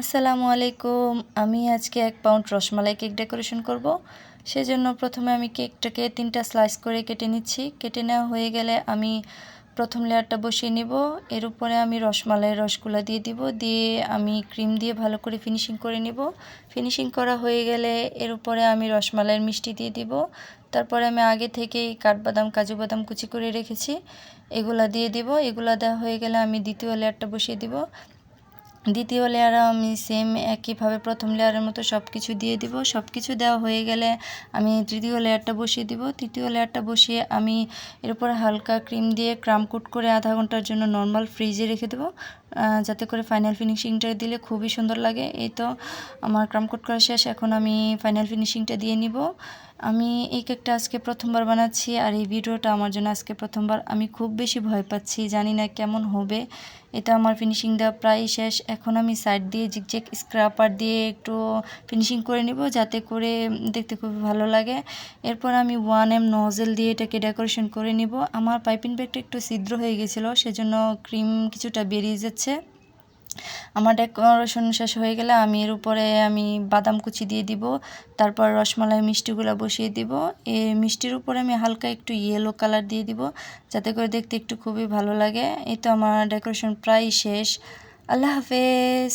আসসালামু আলাইকুম। আমি আজকে 1 পাউন্ড রসমালাই কেক ডেকোরেশন করব। সেজন্য প্রথমে আমি কেকটাকে 3টা স্লাইস করে কেটে নিচ্ছি। কেটে নেওয়া হয়ে গেলে আমি প্রথম লেয়ারটা বসিয়ে নিব। এর উপরে আমি রসমালাইয়ের রসগুলা দিয়ে দিব। দিয়ে আমি ক্রিম দিয়ে ভালো করে ফিনিশিং করে নিব। ফিনিশিং করা হয়ে গেলে এর উপরে আমি রসমালাইয়ের মিষ্টি দিয়ে দিব। তারপরে আমি আগে থেকেই কাঠবাদাম, কাজু বাদাম কুচি করে রেখেছি, এগুলা দিয়ে দিব। এগুলা দেওয়া হয়ে গেলে আমি দ্বিতীয় লেয়ারটা বসিয়ে দিব। দ্বিতীয় লেয়ারে আমি সেম একইভাবে প্রথম লেয়ারের মতো সব কিছু দিয়ে দিব। সব কিছু দেওয়া হয়ে গেলে আমি তৃতীয় লেয়ারটা বসিয়ে দিব। তৃতীয় লেয়ারটা বসিয়ে আমি এর উপরে হালকা ক্রিম দিয়ে ক্রাম কোট করে আধা ঘন্টার জন্য নর্মাল ফ্রিজে রেখে দেবো, যাতে করে ফাইনাল ফিনিশিংটা দিলে খুবই সুন্দর লাগে। এই তো আমার ক্রাম কোট করা শেষ। এখন আমি ফাইনাল ফিনিশিংটা দিয়ে নিব। আমি এই কেকটা আজকে প্রথমবার বানাচ্ছি, আর এই ভিডিওটা আমার জন্য আজকে প্রথমবার। আমি খুব বেশি ভয় পাচ্ছি, জানি না কেমন হবে। এটা আমার ফিনিশিং দেওয়া প্রায় শেষ। এখন আমি সাইড দিয়ে জিগজ্যাগ স্ক্র্যাপার দিয়ে একটু ফিনিশিং করে নিব, যাতে করে দেখতে খুব ভালো লাগে। এরপর আমি 1M নজেল দিয়ে এটাকে ডেকোরেশন করে নিব। আমার পাইপিং ব্যাগটা একটু ছিদ্র হয়ে গেছিলো, সেজন্য ক্রিম কিছুটা বেরিয়ে যাচ্ছে। আমার ডেকোরেশন শেষ হয়ে গেলে আমি এর উপরে আমি বাদাম কুচি দিয়ে দিব। তারপর রসমালাই মিষ্টিগুলো বসিয়ে দিব। এই মিষ্টির উপরে আমি হালকা একটু ইয়েলো কালার দিয়ে দিব, যাতে করে দেখতে একটু খুবই ভালো লাগে। এই তো আমার ডেকোরেশন প্রায় শেষ। আল্লাহ হাফেজ।